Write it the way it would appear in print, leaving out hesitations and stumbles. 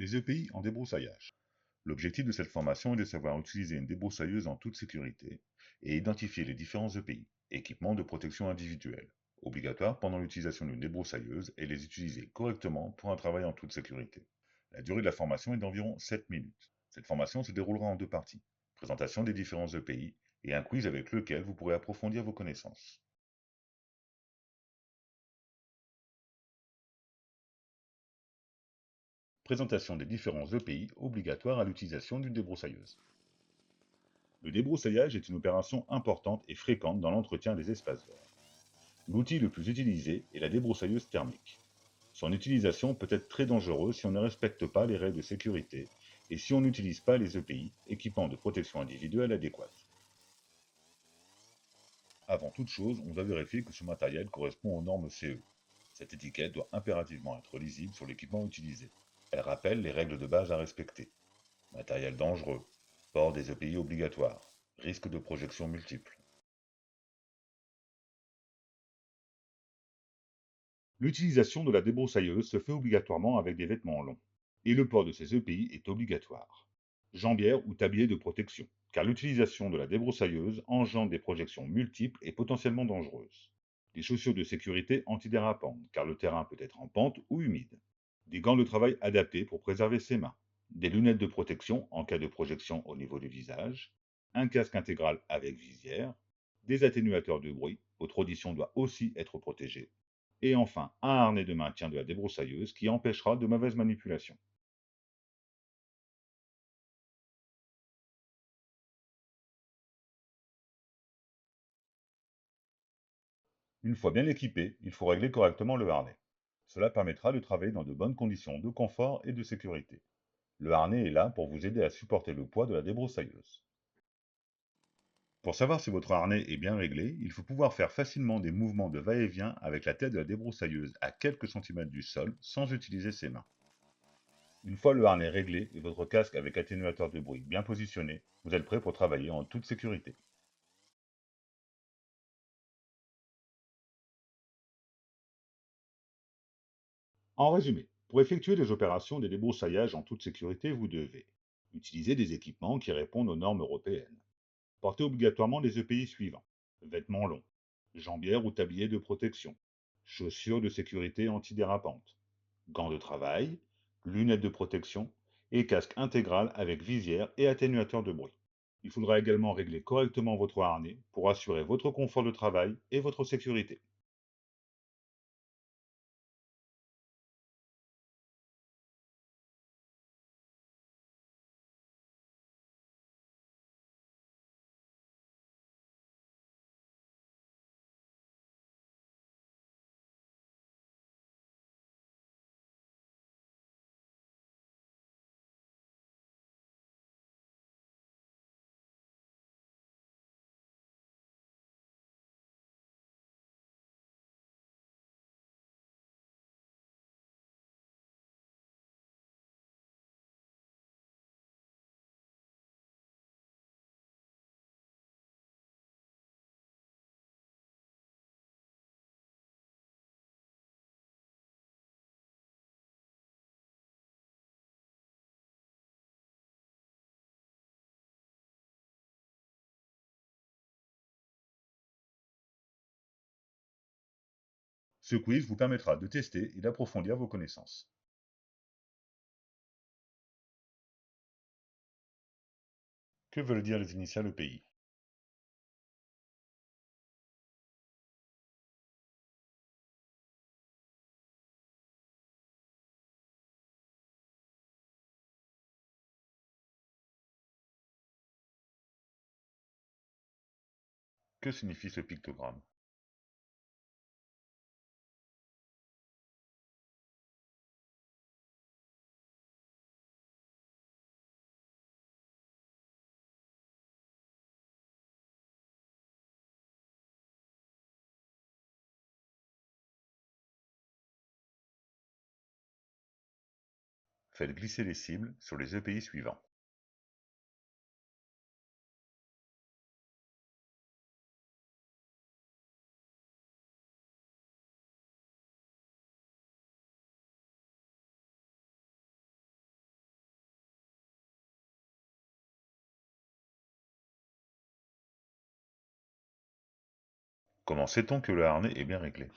les EPI en débroussaillage. L'objectif de cette formation est de savoir utiliser une débroussailleuse en toute sécurité et identifier les différents EPI, équipements de protection individuelle, obligatoires pendant l'utilisation d'une débroussailleuse et les utiliser correctement pour un travail en toute sécurité. La durée de la formation est d'environ 7 minutes. Cette formation se déroulera en deux parties, présentation des différents EPI et un quiz avec lequel vous pourrez approfondir vos connaissances. Présentation des différents EPI obligatoires à l'utilisation d'une débroussailleuse. Le débroussaillage est une opération importante et fréquente dans l'entretien des espaces verts. L'outil le plus utilisé est la débroussailleuse thermique. Son utilisation peut être très dangereuse si on ne respecte pas les règles de sécurité et si on n'utilise pas les EPI, équipements de protection individuelle adéquats. Avant toute chose, on doit vérifier que ce matériel correspond aux normes CE. Cette étiquette doit impérativement être lisible sur l'équipement utilisé. Elle rappelle les règles de base à respecter. Matériel dangereux, port des EPI obligatoires, risque de projection multiple. L'utilisation de la débroussailleuse se fait obligatoirement avec des vêtements longs, et le port de ces EPI est obligatoire. Jambières ou tablier de protection, car l'utilisation de la débroussailleuse engendre des projections multiples et potentiellement dangereuses. Des chaussures de sécurité antidérapantes, car le terrain peut être en pente ou humide. Des gants de travail adaptés pour préserver ses mains. Des lunettes de protection en cas de projection au niveau du visage. Un casque intégral avec visière. Des atténuateurs de bruit, votre audition doit aussi être protégée. Et enfin, un harnais de maintien de la débroussailleuse qui empêchera de mauvaises manipulations. Une fois bien équipé, il faut régler correctement le harnais. Cela permettra de travailler dans de bonnes conditions de confort et de sécurité. Le harnais est là pour vous aider à supporter le poids de la débroussailleuse. Pour savoir si votre harnais est bien réglé, il faut pouvoir faire facilement des mouvements de va-et-vient avec la tête de la débroussailleuse à quelques centimètres du sol sans utiliser ses mains. Une fois le harnais réglé et votre casque avec atténuateur de bruit bien positionné, vous êtes prêt pour travailler en toute sécurité. En résumé, pour effectuer des opérations de débroussaillage en toute sécurité, vous devez utiliser des équipements qui répondent aux normes européennes. Portez obligatoirement les EPI suivants: vêtements longs, jambières ou tabliers de protection, chaussures de sécurité antidérapantes, gants de travail, lunettes de protection et casque intégral avec visière et atténuateur de bruit. Il faudra également régler correctement votre harnais pour assurer votre confort de travail et votre sécurité. Ce quiz vous permettra de tester et d'approfondir vos connaissances. Que veulent dire les initiales EPI? Que signifie ce pictogramme? Faites glisser les cibles sur les EPI suivants. Comment sait-on que le harnais est bien réglé?